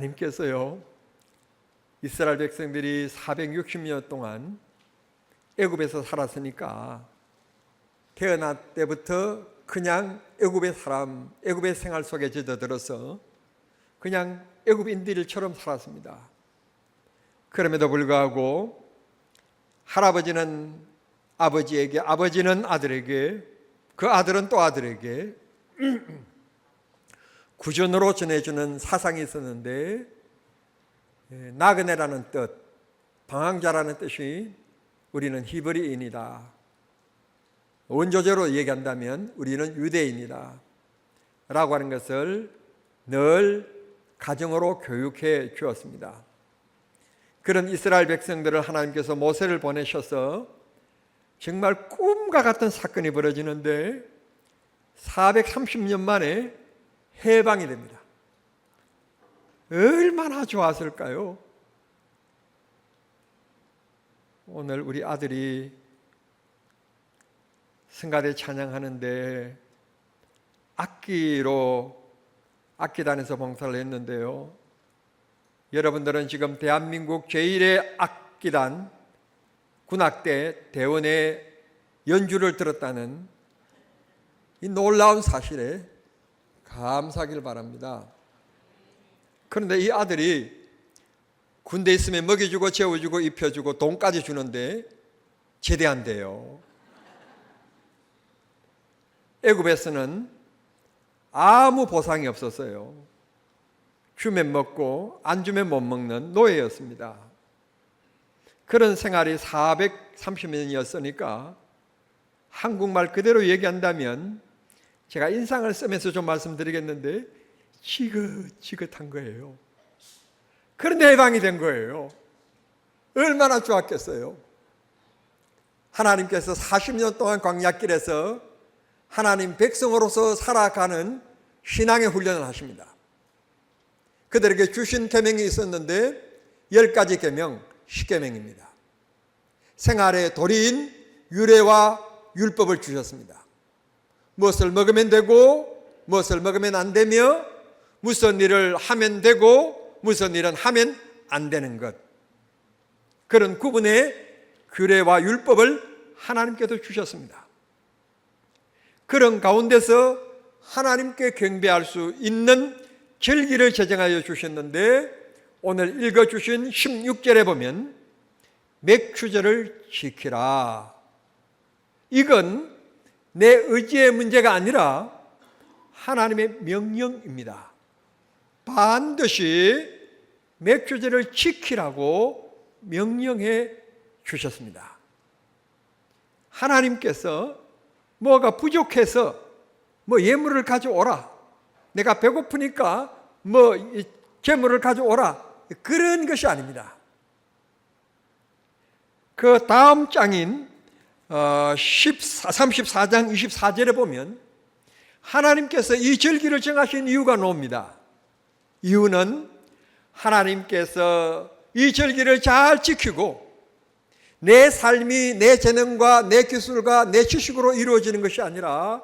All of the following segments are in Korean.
하나님께서요, 이스라엘 백성들이 460년 동안 애굽에서 살았으니까 태어날 때부터 그냥 애굽의 사람, 애굽의 생활 속에 젖어들어서 그냥 애굽인들처럼 살았습니다. 그럼에도 불구하고 할아버지는 아버지에게, 아버지는 아들에게, 그 아들은 또 아들에게 구전으로 전해주는 사상이 있었는데, 나그네라는 뜻, 방황자라는 뜻이 우리는 히브리인이다. 원조적으로 얘기한다면 우리는 유대인이다 라고 하는 것을 늘 가정으로 교육해 주었습니다. 그런 이스라엘 백성들을 하나님께서 모세를 보내셔서 정말 꿈과 같은 사건이 벌어지는데 430년 만에 해방이 됩니다. 얼마나 좋았을까요? 오늘 우리 아들이 성가대 찬양하는데 악기단에서 봉사를 했는데요, 여러분들은 지금 대한민국 제1의 악기단 군악대 대원의 연주를 들었다는 이 놀라운 사실에 감사하기를 바랍니다. 그런데 이 아들이 군대에 있으면 먹여주고 재워주고 입혀주고 돈까지 주는데 제대한대요. 애굽에서는 아무 보상이 없었어요. 주면 먹고 안 주면 못 먹는 노예였습니다. 그런 생활이 430년이었으니까 한국말 그대로 얘기한다면, 제가 인상을 쓰면서 좀 말씀드리겠는데 지긋지긋한 거예요. 그런데 해방이 된 거예요. 얼마나 좋았겠어요. 하나님께서 40년 동안 광야길에서 하나님 백성으로서 살아가는 신앙의 훈련을 하십니다. 그들에게 주신 계명이 있었는데 10가지 계명, 10계명입니다. 생활의 도리인 유례와 율법을 주셨습니다. 무엇을 먹으면 되고 무엇을 먹으면 안 되며, 무슨 일을 하면 되고 무슨 일은 하면 안 되는 것, 그런 구분의 규례와 율법을 하나님께서 주셨습니다. 그런 가운데서 하나님께 경배할 수 있는 절기를 제정하여 주셨는데, 오늘 읽어주신 16절에 보면 맥추절을 지키라. 이건 내 의지의 문제가 아니라 하나님의 명령입니다. 반드시 맥추절을 지키라고 명령해 주셨습니다. 하나님께서 뭐가 부족해서 예물을 가져오라, 내가 배고프니까 재물을 가져오라, 그런 것이 아닙니다. 그 다음 장인 34장 24절에 보면 하나님께서 이 절기를 정하신 이유가 나옵니다. 이유는 하나님께서 이 절기를 잘 지키고 내 삶이 내 재능과 내 기술과 내 지식으로 이루어지는 것이 아니라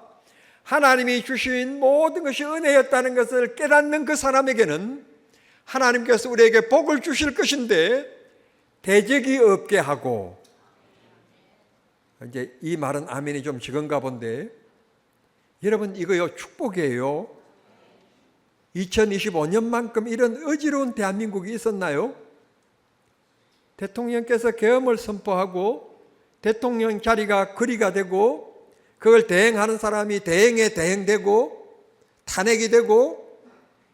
하나님이 주신 모든 것이 은혜였다는 것을 깨닫는 그 사람에게는 하나님께서 우리에게 복을 주실 것인데 대적이 없게 하고, 이제 이 말은 아멘이 좀 적은가 본데, 여러분 이거요 축복이에요. 2025년만큼 이런 어지러운 대한민국이 있었나요? 대통령께서 계엄을 선포하고 대통령 자리가 거리가 되고 그걸 대행하는 사람이 대행에 대행되고 탄핵이 되고,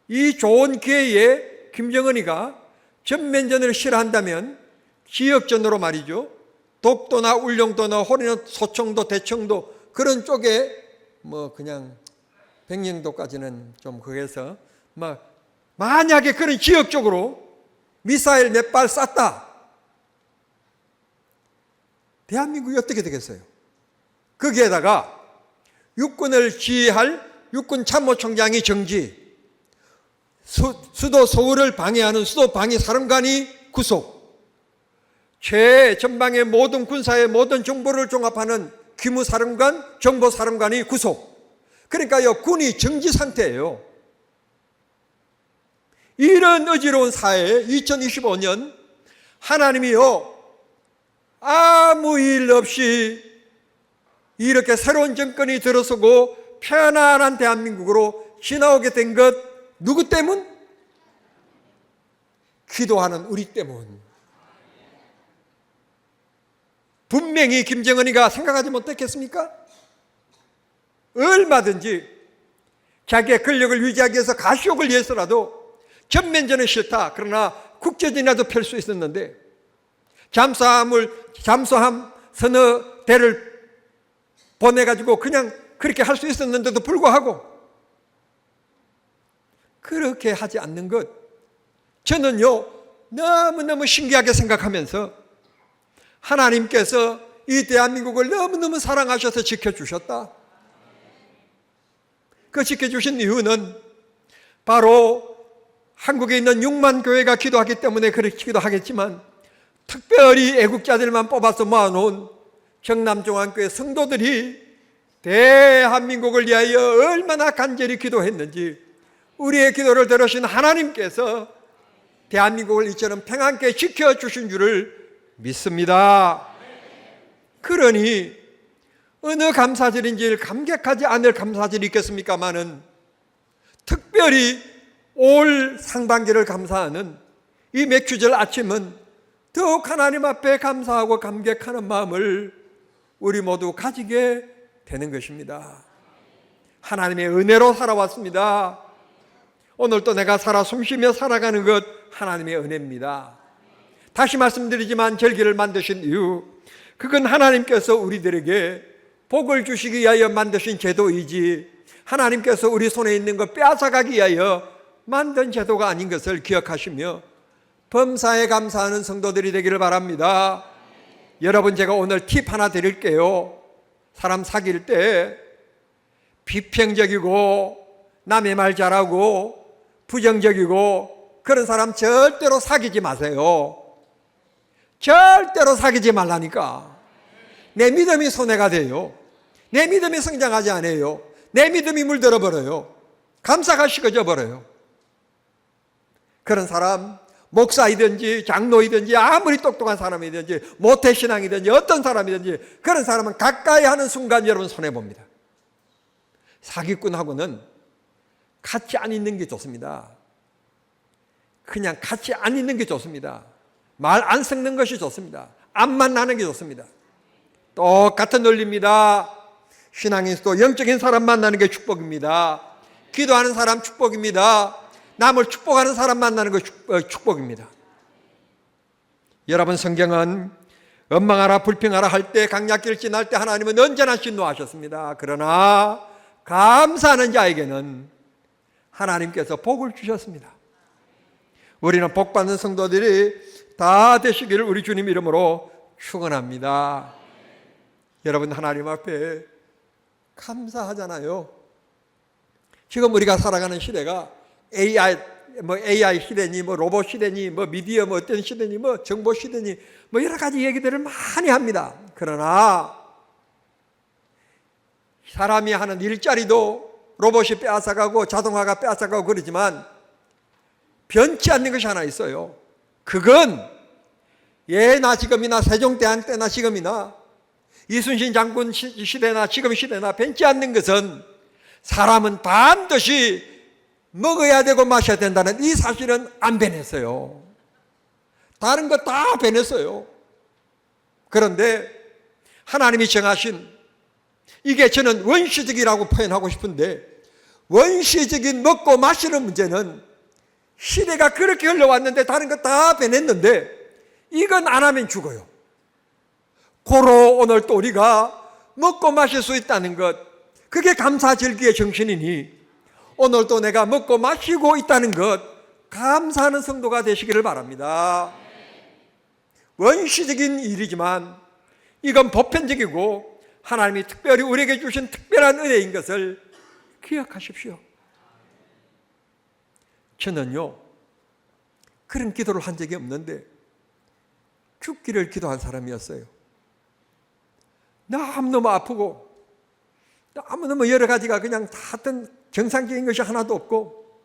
이 좋은 기회에 김정은이가 전면전을 싫어한다면 지역전으로 말이죠, 독도나 울릉도나 호리나 소청도 대청도 그런 쪽에 그냥 백령도까지는 좀 거기서 만약에 그런 지역적으로 미사일 몇 발 쐈다, 대한민국이 어떻게 되겠어요? 거기에다가 육군을 지휘할 육군 참모총장이 정지, 수도 서울을 방해하는 수도 방위 사령관이 구속, 최전방의 모든 군사의 모든 정보를 종합하는 기무사령관, 정보사령관이 구속. 그러니까요, 군이 정지 상태예요. 이런 어지러운 사회에 2025년 하나님이요, 아무 일 없이 이렇게 새로운 정권이 들어서고 편안한 대한민국으로 지나오게 된 것 누구 때문? 기도하는 우리 때문. 분명히 김정은이가 생각하지 못했겠습니까? 얼마든지 자기의 권력을 유지하기 위해서 가시욕을 위해서라도 전면전은 싫다, 그러나 국제전이라도 펼 수 있었는데 잠수함 서너 대를 보내가지고 그냥 그렇게 할 수 있었는데도 불구하고 그렇게 하지 않는 것, 저는요 너무너무 신기하게 생각하면서 하나님께서 이 대한민국을 너무너무 사랑하셔서 지켜주셨다. 그 지켜주신 이유는 바로 한국에 있는 6만 교회가 기도하기 때문에 그렇기도 하겠지만, 특별히 애국자들만 뽑아서 모아놓은 경남중앙교회 성도들이 대한민국을 위하여 얼마나 간절히 기도했는지 우리의 기도를 들으신 하나님께서 대한민국을 이처럼 평안케 지켜주신 줄을 믿습니다. 그러니 어느 감사절인지 감격하지 않을 감사절이 있겠습니까마는, 특별히 올 상반기를 감사하는 이 맥주절 아침은 더욱 하나님 앞에 감사하고 감격하는 마음을 우리 모두 가지게 되는 것입니다. 하나님의 은혜로 살아왔습니다. 오늘도 내가 살아 숨쉬며 살아가는 것 하나님의 은혜입니다. 다시 말씀드리지만 절기를 만드신 이유, 그건 하나님께서 우리들에게 복을 주시기 위하여 만드신 제도이지 하나님께서 우리 손에 있는 것 빼앗아가기 위하여 만든 제도가 아닌 것을 기억하시며 범사에 감사하는 성도들이 되기를 바랍니다. 여러분, 제가 오늘 팁 하나 드릴게요. 사람 사귈 때 비평적이고 남의 말 잘하고 부정적이고 그런 사람 절대로 사귀지 마세요. 절대로 사귀지 말라니까. 내 믿음이 손해가 돼요. 내 믿음이 성장하지 않아요. 내 믿음이 물들어 버려요. 감사가 식어져 버려요. 그런 사람, 목사이든지 장로이든지 아무리 똑똑한 사람이든지 모태신앙이든지 어떤 사람이든지 그런 사람은 가까이 하는 순간 여러분 손해봅니다. 사기꾼하고는 같이 안 있는 게 좋습니다. 그냥 같이 안 있는 게 좋습니다. 말 안 섞는 것이 좋습니다. 안 만나는 게 좋습니다. 똑같은 논리입니다. 신앙인도 영적인 사람 만나는 게 축복입니다. 기도하는 사람 축복입니다. 남을 축복하는 사람 만나는 거 축복입니다. 여러분, 성경은 원망하라 불평하라 할 때, 강약기를 지날 때 하나님은 언제나 진노하셨습니다. 그러나 감사하는 자에게는 하나님께서 복을 주셨습니다. 우리는 복받는 성도들이 다 되시기를 우리 주님 이름으로 축원합니다. 여러분, 하나님 앞에 감사하잖아요. 지금 우리가 살아가는 시대가 AI 시대니, 로봇 시대니, 미디어 어떤 시대니, 정보 시대니, 여러 가지 얘기들을 많이 합니다. 그러나 사람이 하는 일자리도 로봇이 빼앗아가고 자동화가 빼앗아가고 그러지만 변치 않는 것이 하나 있어요. 그건 예나 지금이나 세종대왕 때나 지금이나 이순신 장군 시대나 지금 시대나 변치 않는 것은 사람은 반드시 먹어야 되고 마셔야 된다는 이 사실은 안 변했어요. 다른 거 다 변했어요. 그런데 하나님이 정하신, 이게 저는 원시적이라고 표현하고 싶은데, 원시적인 먹고 마시는 문제는 시대가 그렇게 흘러왔는데 다른 거 다 변했는데 이건 안 하면 죽어요. 고로 오늘 또 우리가 먹고 마실 수 있다는 것, 그게 감사절기의 정신이니 오늘도 내가 먹고 마시고 있다는 것 감사하는 성도가 되시기를 바랍니다. 원시적인 일이지만 이건 보편적이고 하나님이 특별히 우리에게 주신 특별한 은혜인 것을 기억하십시오. 저는요, 그런 기도를 한 적이 없는데 죽기를 기도한 사람이었어요. 너무너무 아프고 너무너무 여러 가지가 그냥 다 어떤 정상적인 것이 하나도 없고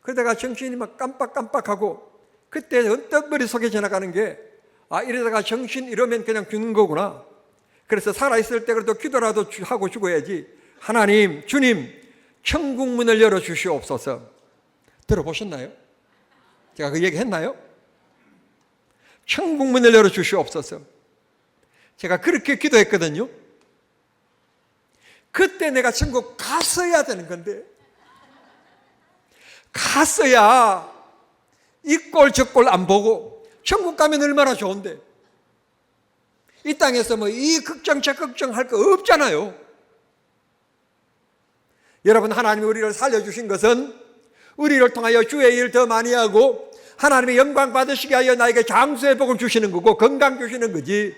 그러다가 정신이 막 깜빡깜빡하고 그때 언뜻 머릿속에 지나가는 게 이러다가 정신 잃으면 그냥 죽는 거구나. 그래서 살아있을 때 그래도 기도라도 하고 죽어야지. 하나님, 주님, 천국 문을 열어주시옵소서. 들어보셨나요? 제가 그 얘기 했나요? 천국 문을 열어주시옵소서. 제가 그렇게 기도했거든요. 그때 내가 천국 갔어야 되는 건데, 갔어야 이 꼴 저 꼴 안 보고 천국 가면 얼마나 좋은데, 이 땅에서 뭐 이 걱정 저 걱정 할 거 없잖아요. 여러분, 하나님이 우리를 살려주신 것은 우리를 통하여 주의 일 더 많이 하고 하나님의 영광 받으시게 하여 나에게 장수의 복을 주시는 거고 건강 주시는 거지.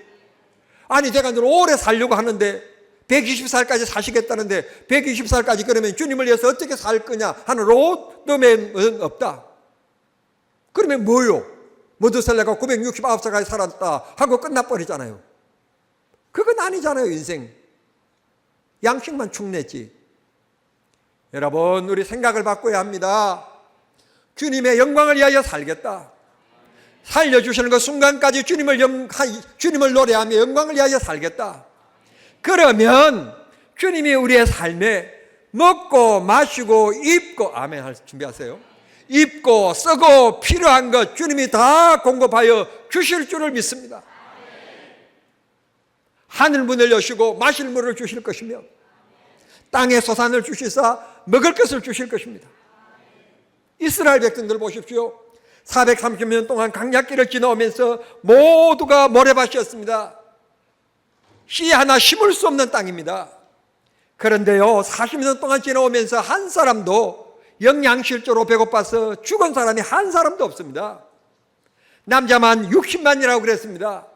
아니, 내가 늘 오래 살려고 하는데 120살까지 사시겠다는데 120살까지 그러면 주님을 위해서 어떻게 살 거냐 하는 로드맵은 없다. 그러면 뭐요? 모두살레가 969살까지 살았다 하고 끝나버리잖아요. 그건 아니잖아요. 인생 양식만 축내지. 여러분, 우리 생각을 바꿔야 합니다. 주님의 영광을 위하여 살겠다. 살려주시는 그 순간까지 주님을 노래하며 영광을 위하여 살겠다. 그러면 주님이 우리의 삶에 먹고 마시고 입고, 아멘 할 준비하세요. 입고 쓰고 필요한 것 주님이 다 공급하여 주실 줄을 믿습니다. 하늘 문을 여시고 마실 물을 주실 것이며 땅의 소산을 주시사 먹을 것을 주실 것입니다. 이스라엘 백성들 보십시오. 430년 동안 강약길을 지나오면서 모두가 모래밭이었습니다. 씨 하나 심을 수 없는 땅입니다. 그런데요, 40년 동안 지나오면서 한 사람도 영양실조로 배고파서 죽은 사람이 한 사람도 없습니다. 남자만 60만이라고 그랬습니다.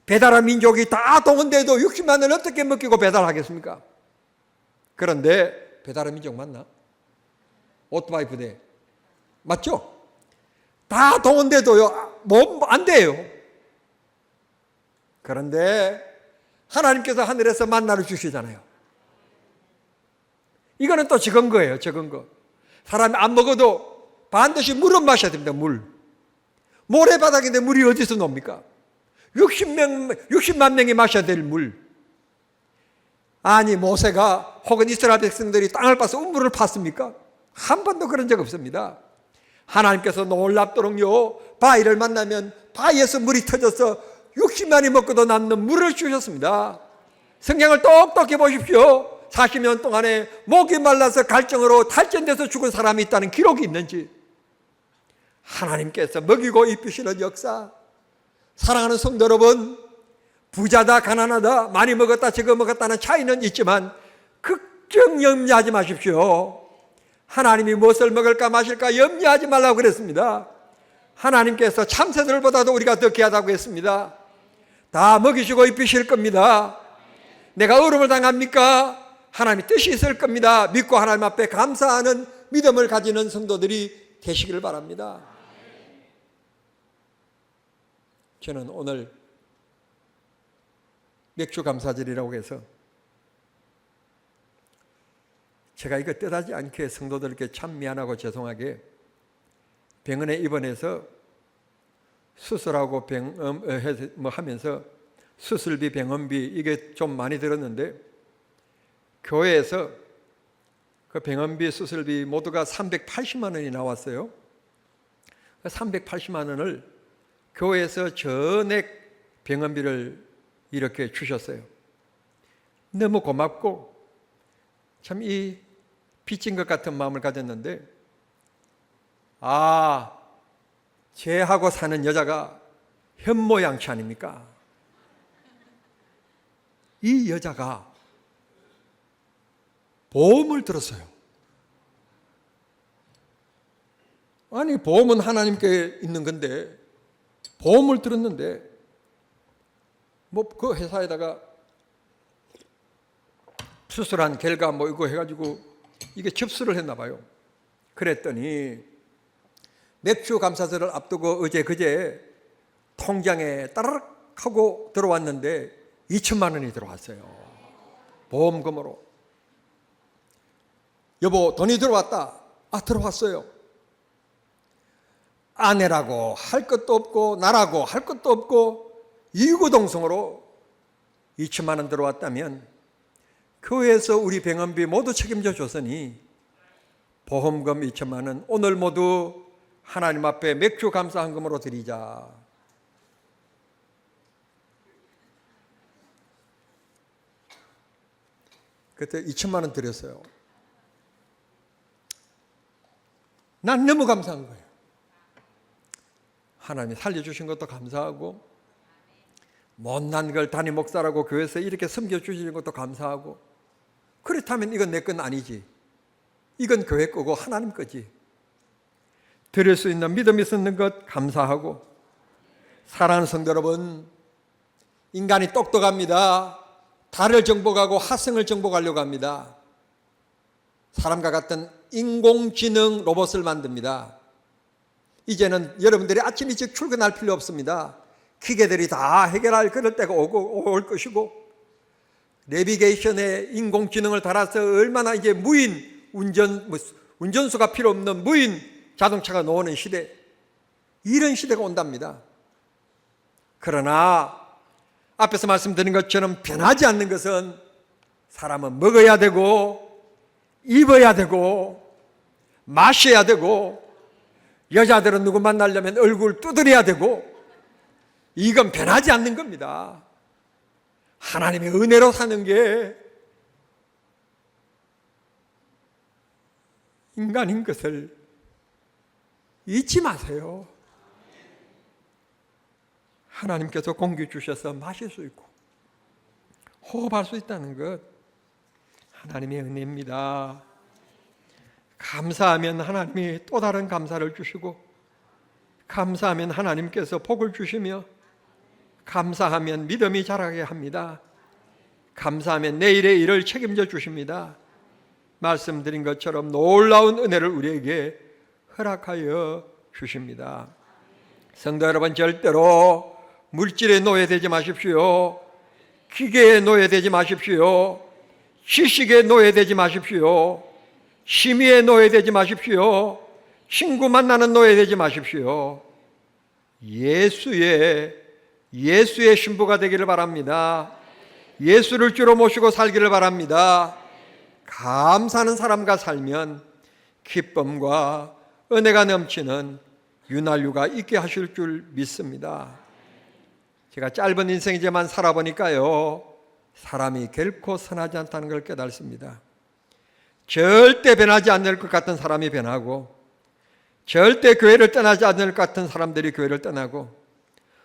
배달한 민족이 다 동원돼도 60만을 어떻게 먹이고 배달하겠습니까? 그런데 배달한 민족 맞나? 오토바이 부대 맞죠? 다 동원돼도요 안 돼요. 그런데 하나님께서 하늘에서 만나를 주시잖아요. 이거는 또 적은 거예요. 적은 거. 사람이 안 먹어도 반드시 물은 마셔야 됩니다. 물. 모래바닥인데 물이 어디서 놉니까? 60만 명이 마셔야 될 물. 아니, 모세가 혹은 이스라엘 백성들이 땅을 파서 우물을 팠습니까? 한 번도 그런 적 없습니다. 하나님께서 놀랍도록요, 바위를 만나면 바위에서 물이 터져서 60만이 먹고도 남는 물을 주셨습니다. 성경을 똑똑히 보십시오. 40년 동안에 목이 말라서 갈증으로 탈전돼서 죽은 사람이 있다는 기록이 있는지. 하나님께서 먹이고 입히시는 역사. 사랑하는 성도 여러분, 부자다 가난하다 많이 먹었다 적어 먹었다는 차이는 있지만 걱정 염려하지 마십시오. 하나님이 무엇을 먹을까 마실까 염려하지 말라고 그랬습니다. 하나님께서 참새들보다도 우리가 더 귀하다고 했습니다. 다 먹이시고 입히실 겁니다. 내가 어려움을 당합니까? 하나님의 뜻이 있을 겁니다. 믿고 하나님 앞에 감사하는 믿음을 가지는 성도들이 되시기를 바랍니다. 저는 오늘 맥주 감사절이라고 해서 제가 이거 뜻하지 않게 성도들께 참 미안하고 죄송하게 병원에 입원해서 수술하고 하면서 수술비, 병원비 이게 좀 많이 들었는데 교회에서 그 병원비, 수술비 모두가 380만 원이 나왔어요. 380만 원을 교회에서 전액 병원비를 이렇게 주셨어요. 너무 고맙고 참 이 빚진 것 같은 마음을 가졌는데, 죄하고 사는 여자가 현모양치 아닙니까? 이 여자가 보험을 들었어요. 아니, 보험은 하나님께 있는 건데 보험을 들었는데 그 회사에다가 수술한 결과 이거 해가지고 이게 접수를 했나 봐요. 그랬더니 맥주 감사절을 앞두고 그제 통장에 따르륵 하고 들어왔는데 2천만 원이 들어왔어요. 보험금으로. 여보, 돈이 들어왔다. 들어왔어요. 아내라고 할 것도 없고 나라고 할 것도 없고 이구동성으로 2천만 원 들어왔다면 교회에서 우리 병원비 모두 책임져 줬으니 보험금 2천만 원 오늘 모두 하나님 앞에 맥주 감사헌금으로 드리자. 그때 2천만 원 드렸어요. 난 너무 감사한 거예요. 하나님이 살려주신 것도 감사하고 못난 걸 담임 목사라고 교회에서 이렇게 섬겨주시는 것도 감사하고 그렇다면 이건 내 건 아니지. 이건 교회 거고 하나님 거지. 드릴 수 있는 믿음이 있는 것 감사하고 사랑하는 성도 여러분, 인간이 똑똑합니다. 달을 정복하고 화성을 정복하려고 합니다. 사람과 같은 인공지능 로봇을 만듭니다. 이제는 여러분들이 아침 일찍 출근할 필요 없습니다. 기계들이 다 해결할 그럴 때가 올 것이고 내비게이션에 인공지능을 달아서 얼마나 이제 무인 운전수가 필요 없는 무인 자동차가 나오는 시대, 이런 시대가 온답니다. 그러나 앞에서 말씀드린 것처럼 변하지 않는 것은 사람은 먹어야 되고 입어야 되고 마셔야 되고 여자들은 누구 만나려면 얼굴 두드려야 되고 이건 변하지 않는 겁니다. 하나님의 은혜로 사는 게 인간인 것을 잊지 마세요. 하나님께서 공기 주셔서 마실 수 있고 호흡할 수 있다는 것 하나님의 은혜입니다. 감사하면 하나님이 또 다른 감사를 주시고 감사하면 하나님께서 복을 주시며 감사하면 믿음이 자라게 합니다. 감사하면 내일의 일을 책임져 주십니다. 말씀드린 것처럼 놀라운 은혜를 우리에게 허락하여 주십니다. 성도 여러분, 절대로 물질에 노예되지 마십시오. 기계에 노예되지 마십시오. 지식에 노예되지 마십시오. 취미에 노예되지 마십시오. 친구 만나는 노예되지 마십시오. 예수의 신부가 되기를 바랍니다. 예수를 주로 모시고 살기를 바랍니다. 감사하는 사람과 살면 기쁨과 은혜가 넘치는 윤활유가 있게 하실 줄 믿습니다. 제가 짧은 인생이지만 살아보니까요, 사람이 결코 선하지 않다는 걸 깨달습니다. 절대 변하지 않을 것 같은 사람이 변하고 절대 교회를 떠나지 않을 것 같은 사람들이 교회를 떠나고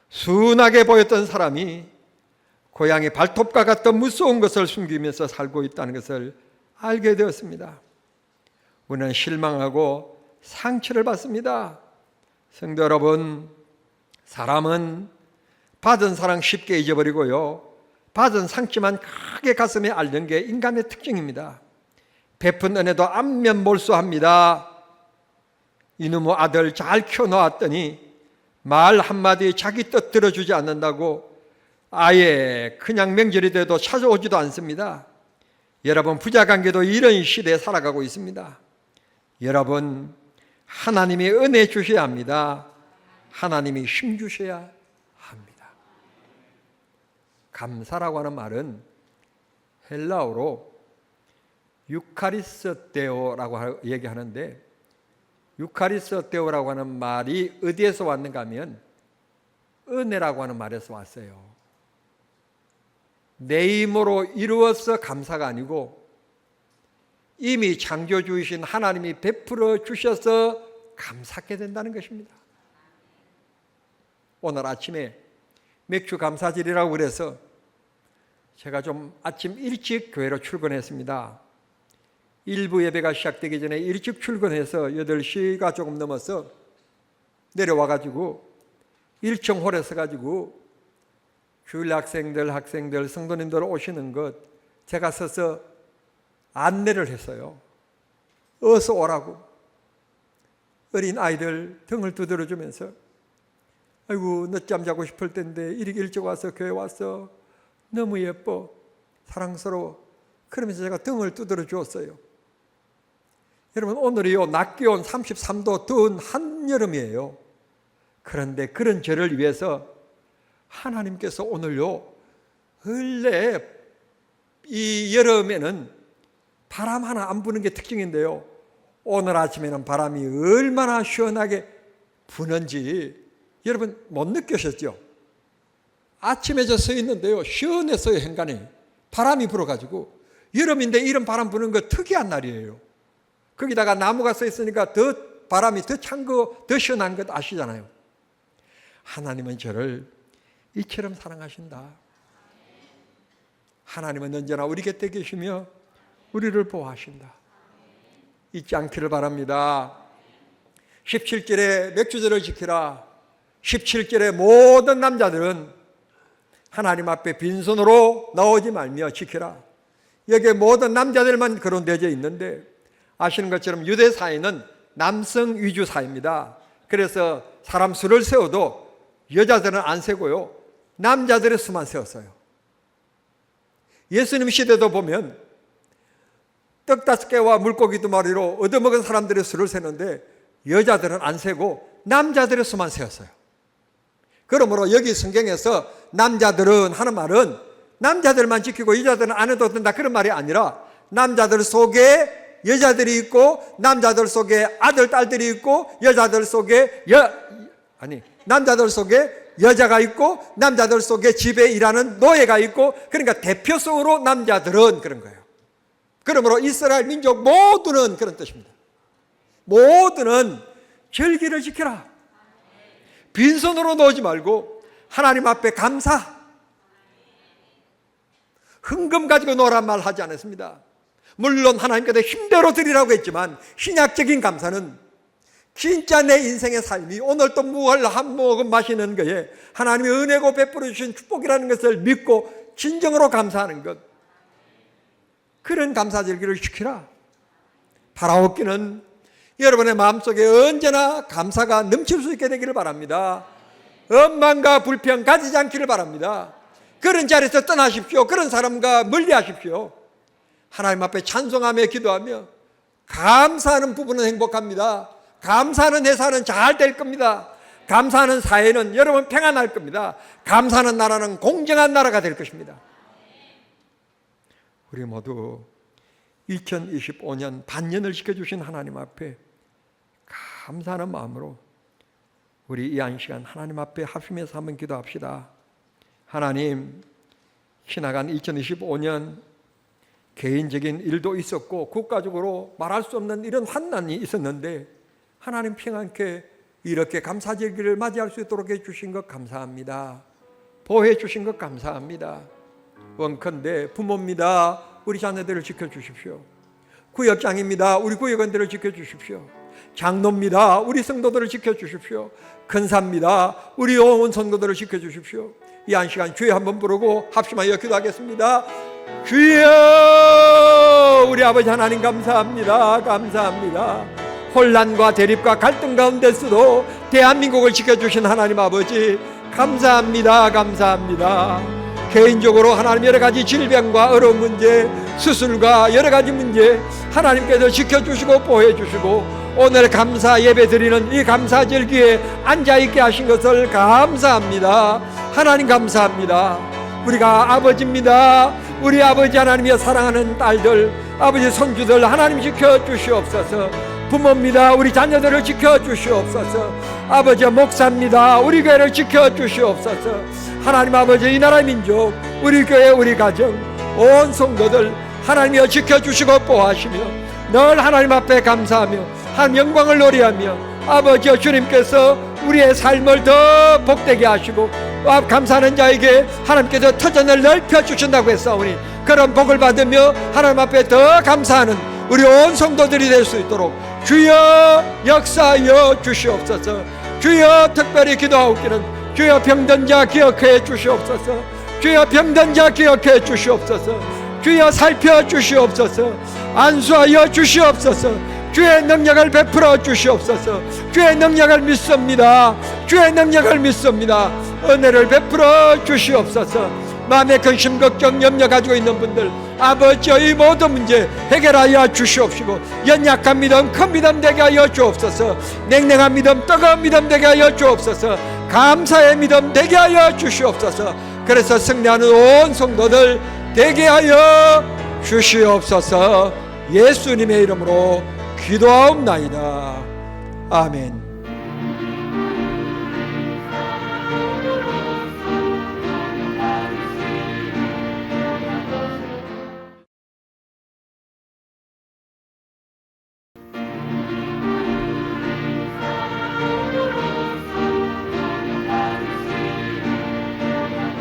순하게 보였던 사람이 고양이 발톱과 같은 무서운 것을 숨기면서 살고 있다는 것을 알게 되었습니다. 우리는 실망하고 상처를 받습니다. 성도 여러분, 사람은 받은 사랑 쉽게 잊어버리고요, 받은 상처만 크게 가슴에 앓는 게 인간의 특징입니다. 베푼 은혜도 안면몰수합니다. 이놈의 아들 잘 키워놓았더니 말 한마디 자기 뜻 들어주지 않는다고 아예 그냥 명절이 돼도 찾아오지도 않습니다. 여러분, 부자관계도 이런 시대에 살아가고 있습니다. 여러분, 하나님이 은혜 주셔야 합니다. 하나님이 힘 주셔야 합니다. 감사라고 하는 말은 헬라어로 유카리스테오라고 얘기하는데, 유카리스테오라고 하는 말이 어디에서 왔는가 하면 은혜라고 하는 말에서 왔어요. 내 힘으로 이루어서 감사가 아니고 이미 창조주이신 하나님이 베풀어 주셔서 감사하게 된다는 것입니다. 오늘 아침에 맥주 감사절이라고 그래서 제가 좀 아침 일찍 교회로 출근했습니다. 일부 예배가 시작되기 전에 일찍 출근해서 8시가 조금 넘어서 내려와가지고 1층 홀에 서가지고 주일 학생들, 성도님들 오시는 것 제가 서서 안내를 했어요. 어서 오라고. 어린 아이들 등을 두드려주면서 아이고 늦잠 자고 싶을 텐데 이렇게 일찍 와서 교회 왔어. 너무 예뻐. 사랑스러워. 그러면서 제가 등을 두드려 주었어요. 여러분, 오늘이요 낮 기온 33도 더운 한여름이에요. 그런데 그런 저를 위해서 하나님께서 오늘요, 원래 이 여름에는 바람 하나 안 부는 게 특징인데요, 오늘 아침에는 바람이 얼마나 시원하게 부는지 여러분 못 느끼셨죠? 아침에 저 서 있는데요, 시원했어요. 현관에 바람이 불어가지고. 여름인데 이런 바람 부는 거 특이한 날이에요. 거기다가 나무가 서 있으니까 더 바람이 더 찬 거, 더 시원한 것 아시잖아요. 하나님은 저를 이처럼 사랑하신다. 하나님은 언제나 우리 곁에 계시며 우리를 보호하신다. 잊지 않기를 바랍니다. 17절에 맥주절을 지키라. 17절에 모든 남자들은 하나님 앞에 빈손으로 나오지 말며 지키라. 여기에 모든 남자들만 거론되어 있는데, 아시는 것처럼 유대 사회는 남성 위주 사회입니다. 그래서 사람 수를 세워도 여자들은 안 세고요, 남자들의 수만 세웠어요. 예수님 시대도 보면 떡 5개와 물고기 2마리로 얻어먹은 사람들의 수를 세는데 여자들은 안 세고 남자들의 수만 세웠어요. 그러므로 여기 성경에서 남자들은 하는 말은 남자들만 지키고 여자들은 안 해도 된다, 그런 말이 아니라 남자들 속에 여자들이 있고 남자들 속에 아들, 딸들이 있고 여자들 속에 남자들 속에 여자가 있고 남자들 속에 집에 일하는 노예가 있고, 그러니까 대표성으로 남자들은 그런 거예요. 그러므로 이스라엘 민족 모두는 그런 뜻입니다. 모두는 절기를 지켜라. 빈손으로 놓지 말고 하나님 앞에 감사, 흥금 가지고 놓으란 말 하지 않았습니다. 물론 하나님께서 힘대로 드리라고 했지만 신약적인 감사는 진짜 내 인생의 삶이 오늘 또 무얼 한 모금 마시는 거에 하나님의 은혜고 베풀어 주신 축복이라는 것을 믿고 진정으로 감사하는 것, 그런 감사절기를 지키라. 바라옵기는 여러분의 마음속에 언제나 감사가 넘칠 수 있게 되기를 바랍니다. 원망과 불평 가지지 않기를 바랍니다. 그런 자리에서 떠나십시오. 그런 사람과 멀리하십시오. 하나님 앞에 찬송하며 기도하며 감사하는 부분은 행복합니다. 감사하는 회사는 잘 될 겁니다. 감사하는 사회는 여러분 평안할 겁니다. 감사하는 나라는 공정한 나라가 될 것입니다. 우리 모두 2025년 반년을 지켜주신 하나님 앞에 감사하는 마음으로 우리 이 한 시간 하나님 앞에 합심해서 한번 기도합시다. 하나님, 지나간 2025년 개인적인 일도 있었고 국가적으로 말할 수 없는 이런 환난이 있었는데 하나님 평안케 이렇게 감사절기를 맞이할 수 있도록 해주신 것 감사합니다. 보호해 주신 것 감사합니다. 원컨대 부모입니다. 우리 자녀들을 지켜주십시오. 구역장입니다. 우리 구역원들을 지켜주십시오. 장로입니다. 우리 성도들을 지켜주십시오. 근사입니다. 우리 온 성도들을 지켜주십시오. 이 한 시간 주여 한번 부르고 합심하여 기도하겠습니다. 주여, 우리 아버지 하나님 감사합니다. 감사합니다. 혼란과 대립과 갈등 가운데서도 대한민국을 지켜주신 하나님 아버지 감사합니다. 감사합니다. 개인적으로 하나님 여러 가지 질병과 어려운 문제, 수술과 여러 가지 문제 하나님께서 지켜주시고 보호해주시고 오늘 감사 예배 드리는 이 감사절기에 앉아있게 하신 것을 감사합니다. 하나님 감사합니다. 우리가 아버지입니다. 우리 아버지 하나님이 사랑하는 딸들, 아버지 손주들 하나님 지켜주시옵소서. 부모입니다. 우리 자녀들을 지켜주시옵소서. 아버지 목사입니다. 우리 교회를 지켜주시옵소서. 하나님 아버지 이 나라 민족, 우리 교회 우리 가정 온 성도들 하나님이여 지켜주시고 보호하시며 늘 하나님 앞에 감사하며 한 영광을 노래하며 아버지여 주님께서 우리의 삶을 더 복되게 하시고 감사하는 자에게 하나님께서 터전을 넓혀주신다고 했사오니 그런 복을 받으며 하나님 앞에 더 감사하는 우리 온 성도들이 될 수 있도록 주여 역사하여 주시옵소서. 주여 특별히 기도하옵기는 주여 병든 자 기억해 주시옵소서. 주여 병든 자 기억해 주시옵소서. 주여 살펴 주시옵소서. 안수하여 주시옵소서. 주의 능력을 베풀어 주시옵소서. 주의 능력을 믿습니다. 주의 능력을 믿습니다. 은혜를 베풀어 주시옵소서. 마음에 근심 걱정 염려 가지고 있는 분들 아버지의 모든 문제 해결하여 주시옵시고, 연약한 믿음 큰 믿음 되게 하여 주옵소서. 냉랭한 믿음 뜨거운 믿음 되게 하여 주옵소서. 감사의 믿음 되게 하여 주시옵소서. 그래서 승리하는 온 성도들 되게 하여 주시옵소서. 예수님의 이름으로 기도하옵나이다. 아멘.